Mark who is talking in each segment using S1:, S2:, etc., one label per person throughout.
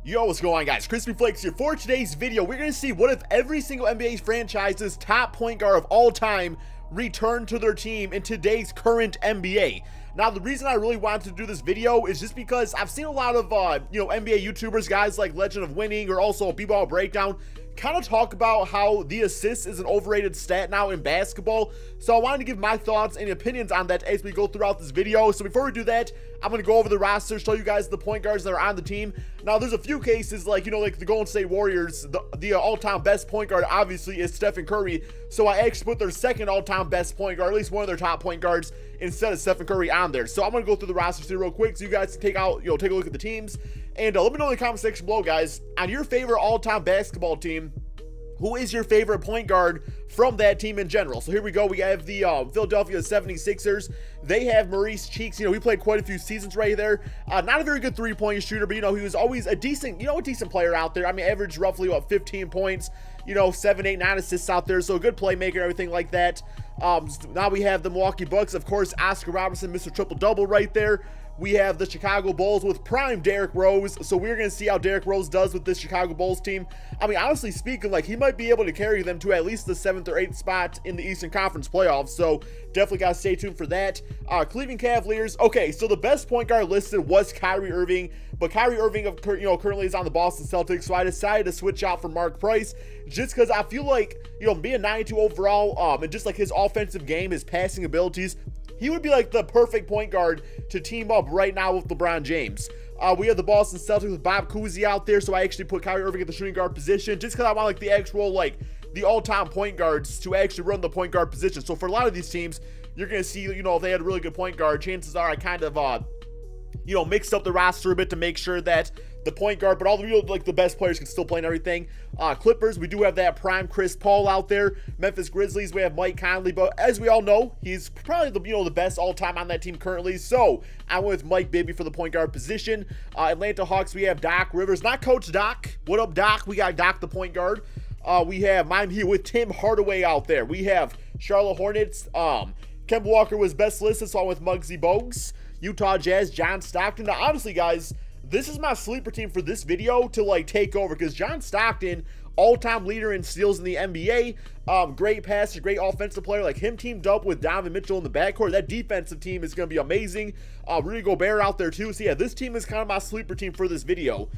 S1: Yo, what's going on, guys? Crispy Flakes here. For today's video, we're going to see what if every single NBA franchise's top point guard of all time returned to their team in today's current NBA. Now, the reason I really wanted to do this video is just because I've seen a lot of, NBA YouTubers, guys like Legend of Winning or also B-Ball Breakdown, kind of talk about how the assist is an overrated stat now in basketball. So I wanted to give my thoughts and opinions on that as we go throughout this video. So before we do that, I'm going to go over the roster, show you guys the point guards that are on the team. Now, there's a few cases like, like the Golden State Warriors, the all-time best point guard obviously is Stephen Curry. So I actually put their second all-time best point guard, at least one of their top point guards, instead of Stephen Curry on there. So I'm going to go through the rosters here real quick so you guys can take a look at the teams. And let me know in the comment section below, guys, on your favorite all-time basketball team, who is your favorite point guard from that team in general? So here we go. We have the Philadelphia 76ers. They have Maurice Cheeks. He played quite a few seasons right there. Not a very good three-point shooter, but, he was always a decent, a decent player out there. I mean, averaged roughly, 15 points, 7, 8, 9 assists out there. So a good playmaker, everything like that. Now we have the Milwaukee Bucks. Of course, Oscar Robertson, Mr. Triple-Double right there. We have the Chicago Bulls with prime Derrick Rose. So we're going to see how Derrick Rose does with this Chicago Bulls team. I mean, honestly speaking, like, he might be able to carry them to at least the 7th or 8th spot in the Eastern Conference playoffs. So definitely got to stay tuned for that. Cleveland Cavaliers. Okay, so the best point guard listed was Kyrie Irving. But Kyrie Irving, currently is on the Boston Celtics. So I decided to switch out for Mark Price just because I feel like, being 92 overall, and just like his offensive game, his passing abilities, he would be like the perfect point guard to team up right now with LeBron James. We have the Boston Celtics with Bob Cousy out there, so I actually put Kyrie Irving at the shooting guard position just because I want like the actual the all-time point guards to actually run the point guard position. So for a lot of these teams, you're gonna see if they had a really good point guard, chances are I kind of mixed up the roster a bit to make sure that the point guard, but all the the best players can still play and everything. Clippers, we do have that prime Chris Paul out there. Memphis Grizzlies, we have Mike Conley, but as we all know, he's probably the best all time on that team currently. So I went with Mike Bibby for the point guard position. Atlanta Hawks, we have Doc Rivers, not Coach Doc. What up, Doc? We got Doc the point guard. We have Miami Heat with Tim Hardaway out there. We have Charlotte Hornets. Kemba Walker was best listed, so I went with Muggsy Bogues. Utah Jazz, John Stockton. Now, honestly, guys, this is my sleeper team for this video to take over because John Stockton, all-time leader in steals in the NBA, great passer, great offensive player. Like him teamed up with Donovan Mitchell in the backcourt. That defensive team is going to be amazing. Rudy Gobert out there too. So yeah, this team is kind of my sleeper team for this video.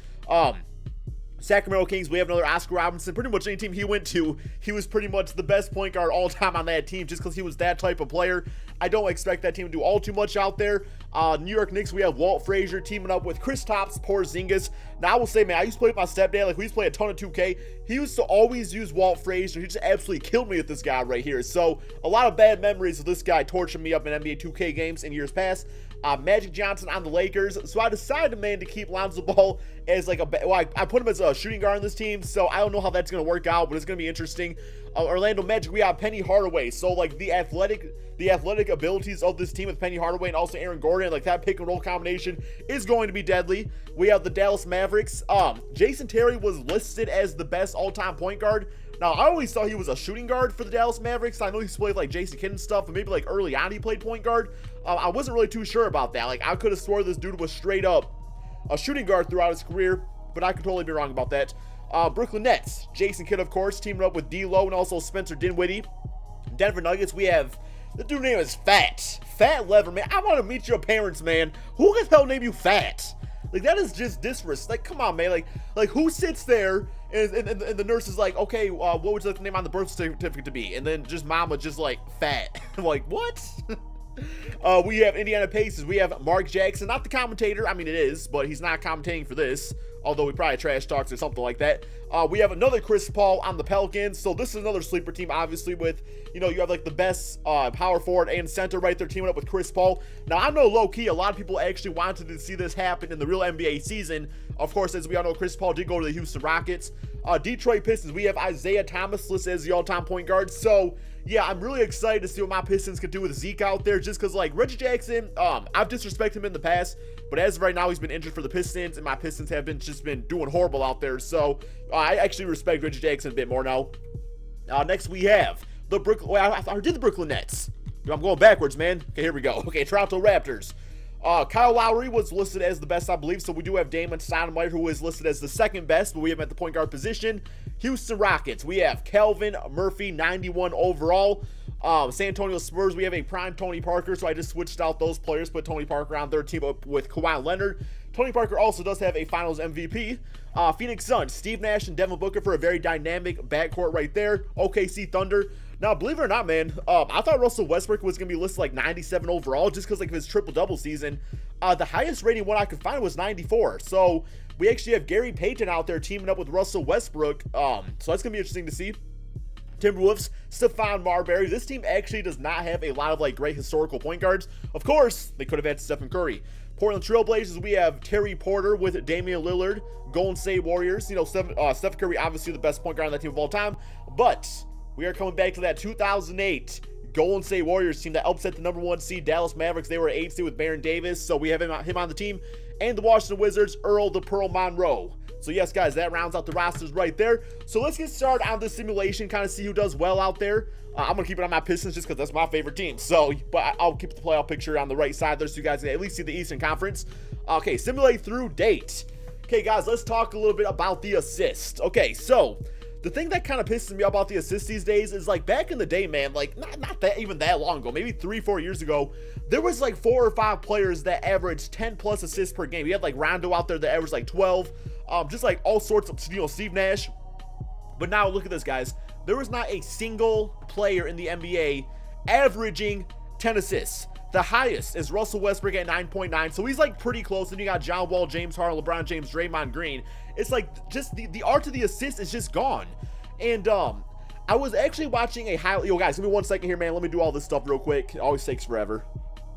S1: Sacramento Kings, we have another Oscar Robertson. Pretty much any team he went to, he was pretty much the best point guard all time on that team just because he was that type of player. I don't expect that team to do all too much out there. New York Knicks, we have Walt Frazier teaming up with Kristaps Porzingis. Now, I will say, man, I used to play with my stepdad. We used to play a ton of 2K. He used to always use Walt Frazier. He just absolutely killed me with this guy right here. So, a lot of bad memories of this guy torturing me up in NBA 2K games in years past. Magic Johnson on the Lakers. So I decided, man, to keep Lonzo Ball as I put him as a shooting guard on this team. So I don't know how that's going to work out, but it's going to be interesting. Orlando Magic, we have Penny Hardaway. So the athletic abilities of this team with Penny Hardaway and also Aaron Gordon, that pick and roll combination is going to be deadly. We have the Dallas Mavericks. Jason Terry was listed as the best all-time point guard. Now, I always thought he was a shooting guard for the Dallas Mavericks. I know he's played Jason Kidd and stuff, and maybe early on he played point guard. I wasn't really too sure about that. I could have swore this dude was straight up a shooting guard throughout his career, but I could totally be wrong about that. Brooklyn Nets, Jason Kidd, of course, teaming up with D'Lo and also Spencer Dinwiddie. Denver Nuggets, we have the dude name is Fat Lever, man. I want to meet your parents, man. Who the hell named you Fat? That is just disrespect. Come on, man. Who sits there and the nurse is like, okay, what would you like the name on the birth certificate to be? And then just mama just fat. What? We have Indiana Pacers. We have Mark Jackson, not the commentator. I mean, it is, but he's not commentating for this. Although he probably trash talks or something like that. We have another Chris Paul on the Pelicans. So this is another sleeper team, obviously, with, you have the best power forward and center right there teaming up with Chris Paul. Now, I know low-key, a lot of people actually wanted to see this happen in the real NBA season. Of course, as we all know, Chris Paul did go to the Houston Rockets. Detroit Pistons, we have Isaiah Thomas listed as the all-time point guard. So, yeah, I'm really excited to see what my Pistons can do with Zeke out there just because, Reggie Jackson, I've disrespected him in the past, but as of right now, he's been injured for the Pistons, and my Pistons have just been doing horrible out there. So, I actually respect Reggie Jackson a bit more now. Next, we have the Brooklyn... I did the Brooklyn Nets. I'm going backwards, man. Okay, here we go. Okay, Toronto Raptors. Kyle Lowry was listed as the best, I believe, so we do have Damon Stoudemire, who is listed as the second best, but we have him at the point guard position. Houston Rockets, we have Calvin Murphy, 91 overall. San Antonio Spurs, we have a prime Tony Parker, so I just switched out those players, put Tony Parker on their team up with Kawhi Leonard. Tony Parker also does have a finals MVP. Phoenix Suns, Steve Nash and Devin Booker for a very dynamic backcourt right there. OKC Thunder. Now, believe it or not, man, I thought Russell Westbrook was going to be listed like 97 overall just because like of his triple-double season. The highest rating one I could find was 94. So we actually have Gary Payton out there teaming up with Russell Westbrook. So that's going to be interesting to see. Timberwolves, Stephon Marbury. This team actually does not have a lot of like great historical point guards. Of course, they could have had Stephen Curry. Portland Trailblazers, we have Terry Porter with Damian Lillard. Golden State Warriors, you know, Steph Curry, obviously the best point guard on that team of all time. But we are coming back to that 2008 Golden State Warriors team that upset the #1 seed Dallas Mavericks. They were 8th seed with Baron Davis, so we have him on the team. And the Washington Wizards, Earl the Pearl Monroe. So yes, guys, that rounds out the rosters right there. So let's get started on the simulation, kind of see who does well out there. I'm going to keep it on my Pistons just because that's my favorite team. So, but I'll keep the playoff picture on the right side there so you guys can at least see the Eastern Conference. Okay, simulate through date. Okay, guys, let's talk a little bit about the assist. Okay, so the thing that kind of pisses me off about the assists these days is like back in the day, man, like not that even that long ago, maybe 3-4 years ago, there was like 4 or 5 players that averaged 10+ assists per game. You had like Rondo out there that averaged like 12, just like all sorts of, you know, Steve Nash. But now look at this, guys. There was not a single player in the NBA averaging 10 assists. The highest is Russell Westbrook at 9.9, so he's like pretty close. And you got John Wall, James Harden, LeBron James, Draymond Green. It's like just the art of the assist is just gone. And I was actually watching a highlight. Yo, guys, give me 1 second here, man. Let me do all this stuff real quick. It always takes forever.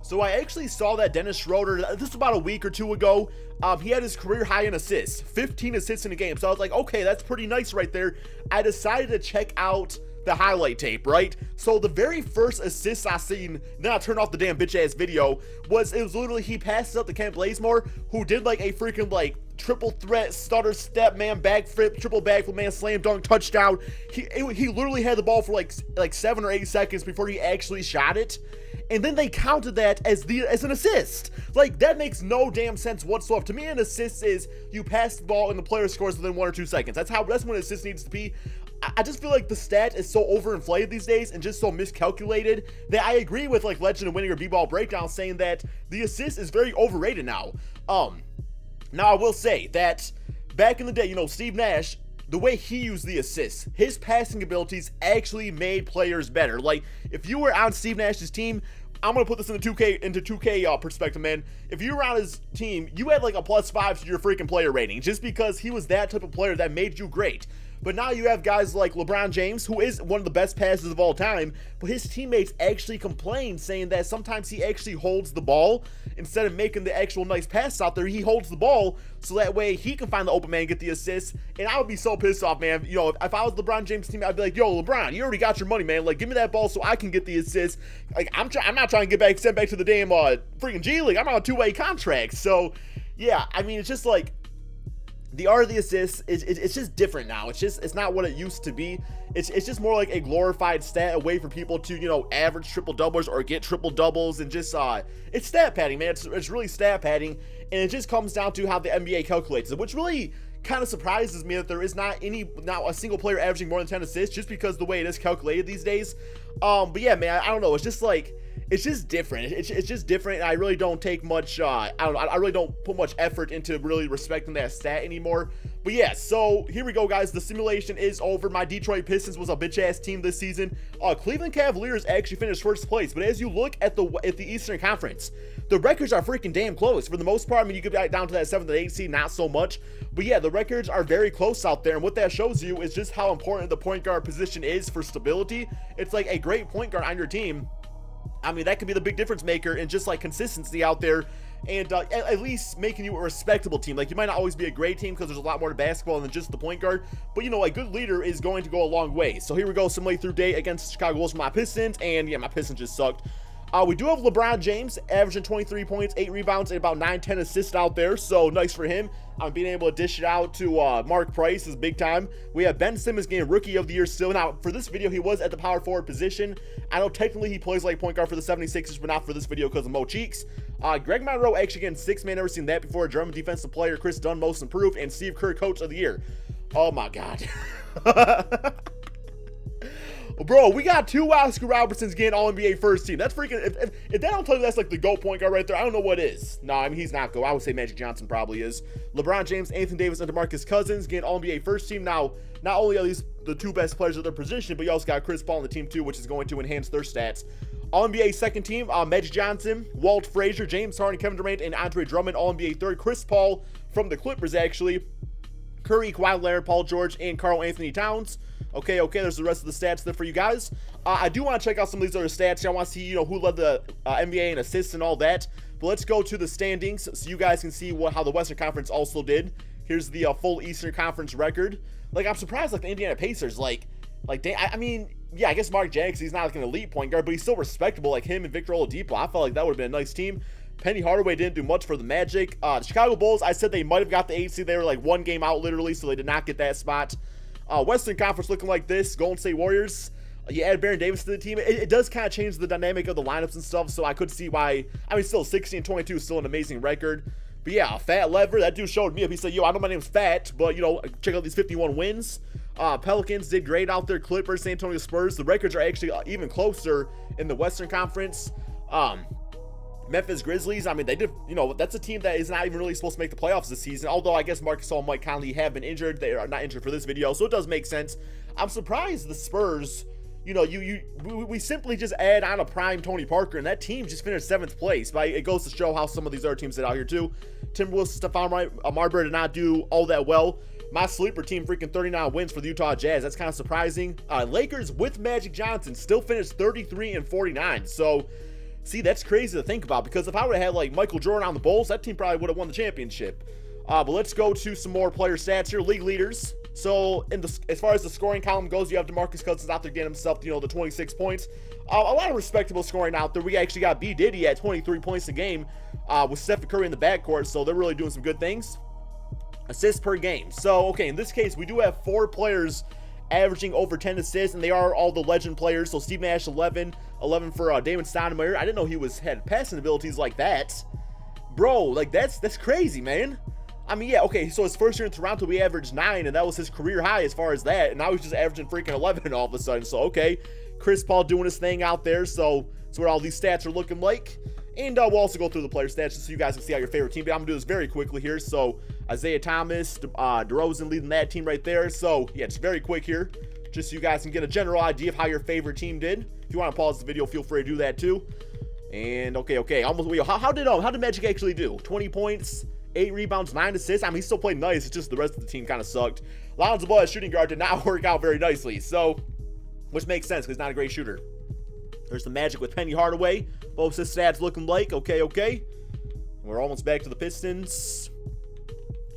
S1: So I actually saw that Dennis Schroeder, this was about a week or 2 ago, he had his career high in assists, 15 assists in a game. So I was like, okay, that's pretty nice right there. I decided to check out the highlight tape, right? So the very first assist I seen, then I turned off the damn bitch ass video, it was literally he passed it up to Kent Bazemore, who did like a freaking like triple threat, stutter step, man, backflip, triple backflip, man, slam dunk, touchdown. He literally had the ball for like 7 or 8 seconds before he actually shot it. And then they counted that as an assist. Like, that makes no damn sense whatsoever. To me, an assist is you pass the ball and the player scores within 1 or 2 seconds. That's when an assist needs to be. I just feel like the stat is so overinflated these days and just so miscalculated that I agree with like Legend of Winning or B-Ball Breakdown saying that the assist is very overrated now. Now I will say that back in the day, you know, Steve Nash, the way he used the assists, his passing abilities actually made players better. Like, if you were on Steve Nash's team, I'm gonna put this into 2K perspective, man. If you were on his team, you had like a +5 to your freaking player rating just because he was that type of player that made you great. But now you have guys like LeBron James, who is one of the best passers of all time, but his teammates actually complain, saying that sometimes he actually holds the ball instead of making the actual nice pass out there. He holds the ball so that way he can find the open man and get the assist. And I would be so pissed off, man. You know, if I was LeBron James' team, I'd be like, yo, LeBron, you already got your money, man. Like, give me that ball so I can get the assist. Like, I'm not trying to get sent back to the damn freaking G League. I'm on a 2-way contract. So yeah, I mean, it's just like, the art of the assist it's just different now. It's not what it used to be. It's just more like a glorified stat, a way for people to, you know, average triple doubles or get triple doubles, and just it's stat padding, man. It's really stat padding, and it just comes down to how the NBA calculates it, which really kind of surprises me that there is not a single player averaging more than 10 assists, just because the way it is calculated these days. But yeah, man, I don't know. It's just like, it's just different. It's just different. And I really don't take much, I don't know, I really don't put much effort into really respecting that stat anymore. But yeah, so here we go, guys. The simulation is over. My Detroit Pistons was a bitch-ass team this season. Cleveland Cavaliers actually finished first place. But as you look at the Eastern Conference, the records are freaking damn close. For the most part, I mean, you get down to that 7th and 8th seed, not so much. But yeah, the records are very close out there. And what that shows you is just how important the point guard position is for stability. It's like a great point guard on your team, I mean, that could be the big difference maker in just like consistency out there, and at least making you a respectable team. Like, you might not always be a great team because there's a lot more to basketball than just the point guard, but you know, a good leader is going to go a long way. So here we go, simulate through day against Chicago Bulls for my Pistons, and yeah, my Pistons just sucked. We do have LeBron James averaging 23 points, 8 rebounds, and about 9-10 assists out there, so nice for him. Being able to dish it out to Mark Price is big time. We have Ben Simmons getting Rookie of the Year still. Now, for this video, he was at the power forward position. I know technically he plays like point guard for the 76ers, but not for this video because of Mo Cheeks. Greg Monroe actually getting 6-man, never seen that before. German defensive player, Chris Dunn, most improved, and Steve Kerr, coach of the year. Oh my God. Bro, we got 2 Oscar Robertsons getting All-NBA first team. That's freaking, if that don't tell you that's like the GOAT point guard right there, I don't know what is. No, I mean, he's not GOAT. I would say Magic Johnson probably is. LeBron James, Anthony Davis, and DeMarcus Cousins getting All-NBA first team. Now, not only are these the 2 best players of their position, but you also got Chris Paul on the team too, which is going to enhance their stats. All-NBA second team, Magic Johnson, Walt Frazier, James Harden, Kevin Durant, and Andre Drummond. All-NBA third, Chris Paul from the Clippers actually. Curry, Kawhi Leonard, Paul George, and Karl Anthony Towns. Okay, there's the rest of the stats there for you guys. I do want to check out some of these other stats. I want to see, you know, who led the NBA in assists and all that. But let's go to the standings so you guys can see how the Western Conference also did. Here's the full Eastern Conference record. Like, I'm surprised, like, the Indiana Pacers, I mean, yeah, I guess Mark Jackson, he's not like an elite point guard, but he's still respectable, like him and Victor Oladipo. I felt like that would have been a nice team. Penny Hardaway didn't do much for the Magic. The Chicago Bulls, I said they might have got the 8th seed. They were like 1 game out, literally, so they did not get that spot. Western Conference looking like this. Golden State Warriors. You add Baron Davis to the team. It does kind of change the dynamic of the lineups and stuff, so I could see why. I mean, still 16-22 is still an amazing record. But yeah, Fat Lever, that dude showed me up. He said, yo, I know my name's Fat, but, you know, check out these 51 wins. Pelicans did great out there. Clippers, San Antonio Spurs. The records are actually even closer in the Western Conference. Memphis Grizzlies, I mean, they did, you know, that's a team that is not even really supposed to make the playoffs this season, although I guess Marc Gasol and Mike Conley have been injured. They are not injured for this video, so it does make sense. I'm surprised the Spurs, you know, we simply just add on a prime Tony Parker, and that team just finished 7th place, but it goes to show how some of these other teams did out here too. Timberwolves, Stephon Marbury did not do all that well. My sleeper team, freaking 39 wins for the Utah Jazz. That's kind of surprising. Lakers with Magic Johnson still finished 33-49, so see, that's crazy to think about, because if I would have had like Michael Jordan on the Bulls, that team probably would have won the championship. But let's go to some more player stats here. League leaders. So as far as the scoring column goes, you have DeMarcus Cousins out there getting himself, you know, the 26 points. A lot of respectable scoring out there. We actually got B. Diddy at 23 points a game with Stephen Curry in the backcourt, so they're really doing some good things. Assists per game. So, okay, in this case, we do have 4 players averaging over 10 assists, and they are all the legend players. So Steve Nash 11 for Damon Stoudemire. I didn't know he had passing abilities like that, bro. Like that's crazy, man. I mean, yeah, okay, so his first year in Toronto we averaged 9, and that was his career high as far as that, and now he's just averaging freaking 11 all of a sudden. So okay, Chris Paul doing his thing out there. So that's what all these stats are looking like. And we'll also go through the player stats just so you guys can see how your favorite team. But I'm gonna do this very quickly here. So Isaiah Thomas, DeRozan leading that team right there. So yeah, it's very quick here, just so you guys can get a general idea of how your favorite team did. If you want to pause the video, feel free to do that too. And okay, almost. How did Magic actually do? 20 points, 8 rebounds, 9 assists. I mean, he still played nice. It's just the rest of the team kind of sucked. Lonzo Ball as shooting guard did not work out very nicely. So, which makes sense because he's not a great shooter. There's the Magic with Penny Hardaway. Both his stats looking like okay. We're almost back to the Pistons.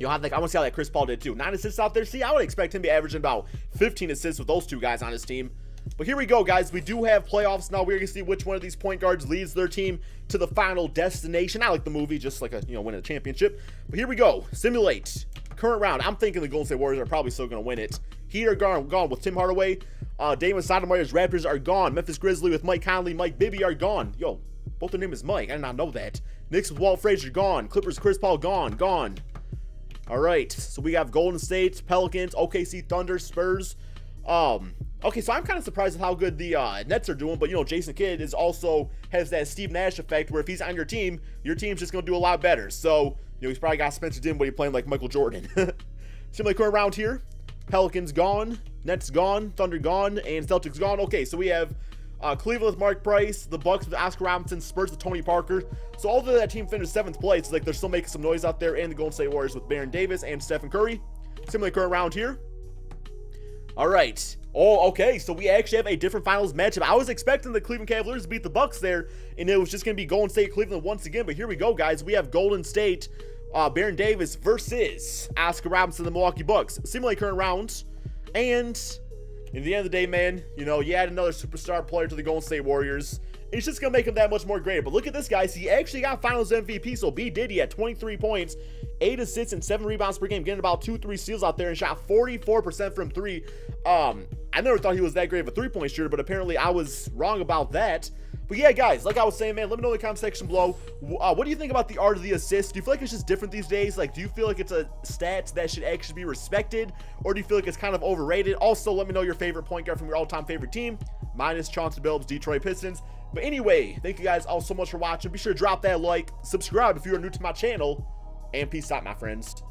S1: I want to see how that Chris Paul did too. 9 assists out there. See, I would expect him to be averaging about 15 assists with those 2 guys on his team. But here we go, guys. We do have playoffs now. We're going to see which one of these point guards leads their team to the final destination. Not like the movie, just like a, you know, winning a championship. But here we go. Simulate. Current round. I'm thinking the Golden State Warriors are probably still going to win it. Heat are gone with Tim Hardaway. Damon Stoudemire's Raptors are gone. Memphis Grizzlies with Mike Conley, Mike Bibby are gone. Yo, both their name is Mike. I did not know that. Knicks with Walt Frazier gone. Clippers Chris Paul gone. All right, so we have Golden State, Pelicans, OKC Thunder, Spurs. Okay, so I'm kind of surprised at how good the Nets are doing, but you know, Jason Kidd has that Steve Nash effect where if he's on your team's just gonna do a lot better. So you know, he's probably got Spencer Dinwiddie playing like Michael Jordan. Similar current round here. Pelicans gone, Nets gone, Thunder gone, and Celtics gone. Okay, so we have Cleveland with Mark Price, the Bucks with Oscar Robinson, Spurs with Tony Parker. So although that team finished 7th place, like they're still making some noise out there, and the Golden State Warriors with Baron Davis and Stephen Curry. Similar current round here. All right. Oh, okay, so we actually have a different finals matchup. I was expecting the Cleveland Cavaliers to beat the Bucks there, and it was just going to be Golden State Cleveland once again, but here we go, guys. We have Golden State, Baron Davis versus Oscar Robinson, the Milwaukee Bucks. Simulate current rounds, and in the end of the day, man, you know, you add another superstar player to the Golden State Warriors, it's just going to make him that much more greater. But look at this, guys. He actually got finals MVP, so B. Diddy at 23 points, 8 assists, and 7 rebounds per game, getting about 2-3 steals out there, and shot 44% from 3. I never thought he was that great of a 3-point shooter, but apparently I was wrong about that. But yeah, guys, like I was saying, man, let me know in the comment section below. What do you think about the art of the assist? Do you feel like it's just different these days? Like, do you feel like it's a stat that should actually be respected? Or do you feel like it's kind of overrated? Also, let me know your favorite point guard from your all-time favorite team. Mine is Chauncey Billups, Detroit Pistons. But anyway, thank you guys all so much for watching. Be sure to drop that like, subscribe if you are new to my channel, and peace out, my friends.